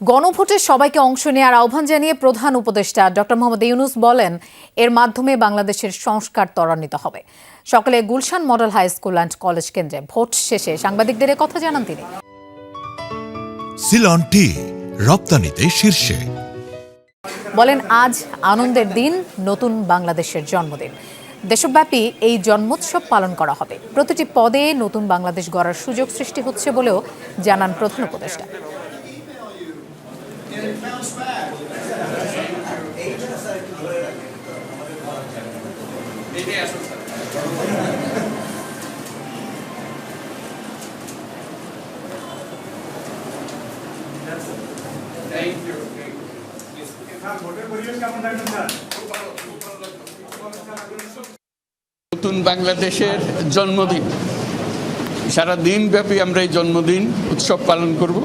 গণভোটে সবাইকে অংশ নেওয়ার আহ্বান জানিয়ে প্রধান উপদেষ্টা ডক্টর মোহাম্মদ ইউনূস বলেন, এর মাধ্যমে বাংলাদেশের সংস্কার ত্বরান্বিত হবে। সকালে Gulshan model high school and college কেন্দ্রে ভোট শেষে সাংবাদিকদের কথা জানান তিনি। সিলন টি রপ্তানিতে শীর্ষে। বলেন, আজ আনন্দের দিন, নতুন বাংলাদেশের জন্মদিন। দেশব্যাপী এই জন্মোৎসব পালন করা হবে। প্রতিটি পদে নতুন বাংলাদেশ গড়ার সুযোগ সৃষ্টি হচ্ছে বলেও জানান প্রধান উপদেষ্টা। নতুন বাংলাদেশের জন্মদিন, সারা দিন ব্যাপী আমরা এই জন্মদিন উৎসব পালন করব।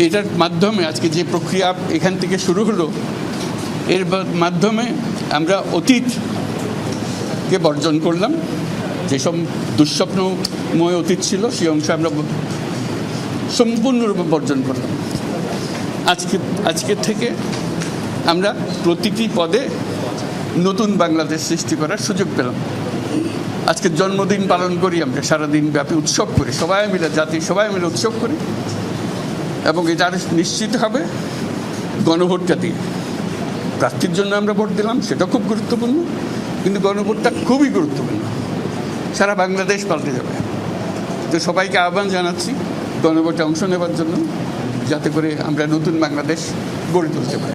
এটার মাধ্যমে আজকে যে প্রক্রিয়া এখান থেকে শুরু হলো, এর মাধ্যমে আমরা অতীতকে বর্জন করলাম। যেসব দুঃস্বপ্নময় অতীত ছিল সেই অংশ আমরা সম্পূর্ণরূপে বর্জন করলাম। আজকের থেকে আমরা প্রতিটি পদে নতুন বাংলাদেশ সৃষ্টি করার সুযোগ পেলাম। আজকে জন্মদিন পালন করি, আমরা সারাদিন ব্যাপী উৎসব করি, সবাই মিলে জাতি সবাই মিলে উৎসব করি, এবং এটা নিশ্চিত হবে গণভোটটা দিয়ে। প্রার্থীর জন্য আমরা ভোট দিলাম, সেটা খুব গুরুত্বপূর্ণ, কিন্তু গণভোটটা খুবই গুরুত্বপূর্ণ। সারা বাংলাদেশ পাল্টে যাবে। তো সবাইকে আহ্বান জানাচ্ছি গণভোটে অংশ নেবার জন্য, যাতে করে আমরা নতুন বাংলাদেশ গড়ে তুলতে পারি।